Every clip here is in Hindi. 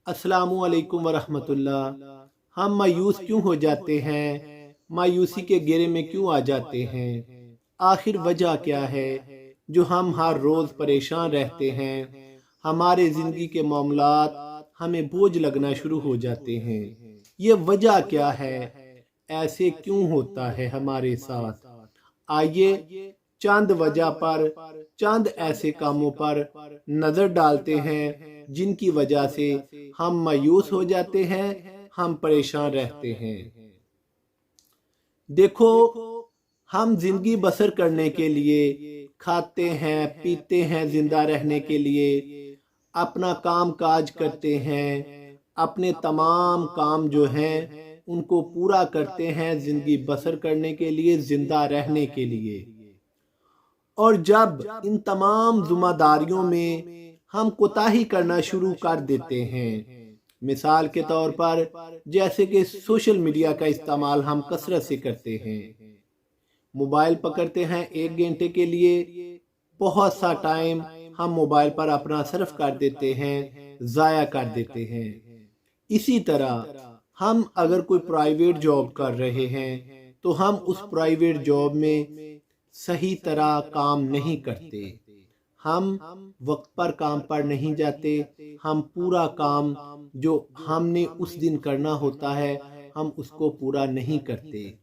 अस्सलामुअलैकुम वरहमतुल्लाह। हम मायूस क्यों हो जाते हैं? मायूसी के घेरे में क्यों आ जाते हैं? आखिर वजह क्या है जो हम हर रोज़ परेशान रहते हैं? हमारे ज़िंदगी के मामलात हमें बोझ लगना शुरू हो जाते हैं। ये वजह क्या है? ऐसे क्यों होता है हमारे साथ? आइए चंद वजह पर, चंद ऐसे कामों पर नजर डालते हैं जिनकी वजह से हम मायूस हो जाते हैं, हम परेशान रहते हैं। देखो, हम जिंदगी बसर करने के लिए खाते हैं, पीते हैं, जिंदा रहने के लिए अपना काम काज करते हैं, अपने तमाम काम जो हैं उनको पूरा करते हैं जिंदगी बसर करने के लिए, जिंदा रहने के लिए। और जब इन तमाम जिम्मेदारियों में हम कोताही करना शुरू कर देते हैं, मिसाल के तौर पर जैसे कि सोशल मीडिया का इस्तेमाल हम कसरत से करते हैं, मोबाइल पकड़ते हैं 1 घंटे के लिए, बहुत सा टाइम हम मोबाइल पर अपना सर्फ कर देते हैं, ज़ाया कर देते हैं। इसी तरह हम अगर कोई प्राइवेट जॉब कर रहे हैं तो हम उस प्राइवेट जॉब में सही तरह काम नहीं करते, हम वक्त पर काम पर नहीं जाते, हम पूरा काम जो हमने उस दिन करना होता है हम उसको पूरा नहीं करते।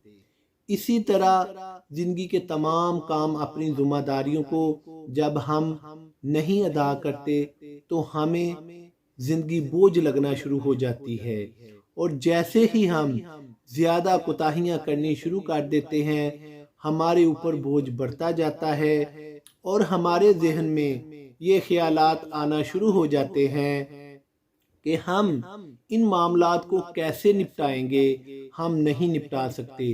इसी तरह जिंदगी के तमाम काम, अपनी जिम्मेदारियों को जब हम नहीं अदा करते तो हमें जिंदगी बोझ लगना शुरू हो जाती है। और जैसे ही हम ज्यादा कोताहियां करनी शुरू कर देते हैं, हमारे ऊपर बोझ बढ़ता जाता है और हमारे जहन में ये ख्यालात आना शुरू हो जाते हैं कि हम इन मामलात को कैसे निपटाएंगे। हम नहीं निपटा सकते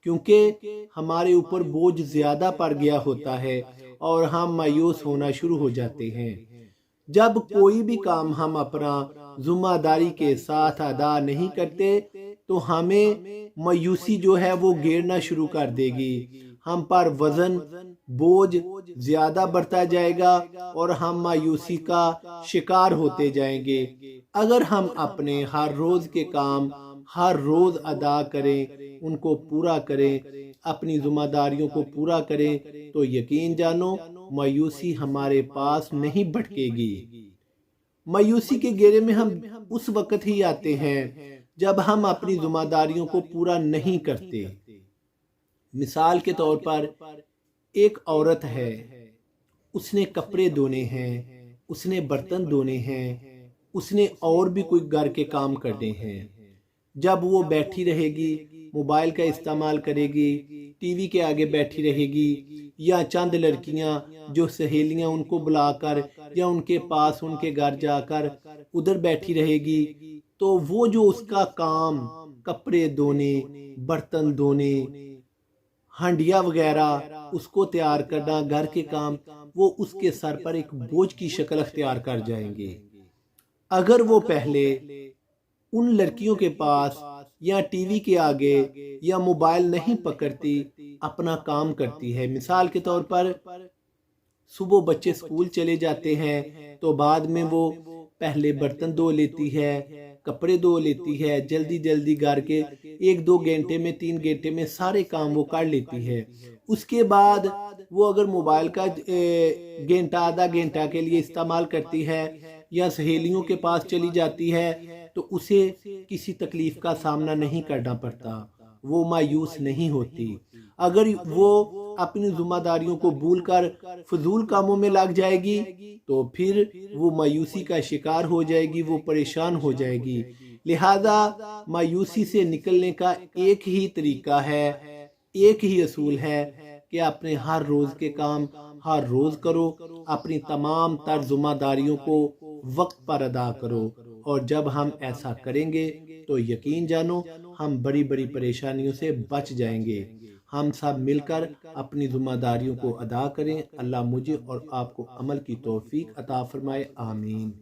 क्योंकि हमारे ऊपर बोझ ज़्यादा पड़ गया होता है और हम मायूस होना शुरू हो जाते हैं। जब कोई भी काम हम अपना जिम्मेदारी के साथ अदा नहीं करते तो हमें मायूसी जो है वो घेरना शुरू कर देगी, हम पर वजन, बोझ ज्यादा बढ़ता जाएगा और हम मायूसी का शिकार होते जाएंगे। अगर हम अपने हर रोज के काम हर रोज अदा करें, उनको पूरा करें, अपनी जिम्मेदारियों को पूरा करें, तो यकीन जानो मायूसी हमारे पास नहीं भटकेगी। मायूसी के घेरे में हम उस वक्त ही आते हैं जब हम अपनी जिम्मेदारियों को पूरा नहीं करते। मिसाल के तौर पर एक औरत है, उसने कपड़े धोने हैं, उसने बर्तन धोने हैं, उसने और भी कोई घर के काम करने हैं। जब वो बैठी रहेगी, मोबाइल का इस्तेमाल करेगी, टीवी के आगे बैठी रहेगी, या चंद लड़कियां जो सहेलियां उनको बुलाकर या उनके पास उनके घर जाकर उधर बैठी रहेगी, तो वो जो उसका काम, कपड़े धोने, बर्तन धोने, हांडिया वगैरह उसको तैयार करना, घर के काम, वो उसके सर पर एक बोझ की शक्ल अख्तियार कर जाएंगे। अगर वो पहले उन लड़कियों के पास या टीवी के आगे या मोबाइल नहीं पकड़ती, अपना काम करती है। मिसाल के तौर पर सुबह बच्चे स्कूल चले जाते हैं तो बाद में वो पहले बर्तन धो लेती है, कपड़े धो लेती है, जल्दी जल्दी घर के 1-2 घंटे में, 3 घंटे में सारे काम वो कर लेती है। उसके बाद वो अगर मोबाइल का घंटा आधा घंटा के लिए इस्तेमाल करती है या सहेलियों के पास चली जाती है तो उसे किसी तकलीफ का सामना नहीं करना पड़ता, वो मायूस नहीं होती। अगर वो अपनी जिम्मेदारियों को भूलकर फजूल कामों में लग जाएगी तो फिर वो मायूसी का शिकार हो जाएगी, वो परेशान हो जाएगी। लिहाजा मायूसी से निकलने का एक ही तरीका है, एक ही असूल है कि अपने हर रोज के काम हर रोज करो, अपनी तमाम तर जिम्मेदारियों को वक्त पर अदा करो। और जब हम ऐसा करेंगे तो यकीन जानो हम बड़ी बड़ी परेशानियों से बच जाएंगे। हम सब मिलकर अपनी जिम्मेदारियों को अदा करें। अल्लाह मुझे और आपको अमल की तौफीक अता फरमाए। आमीन।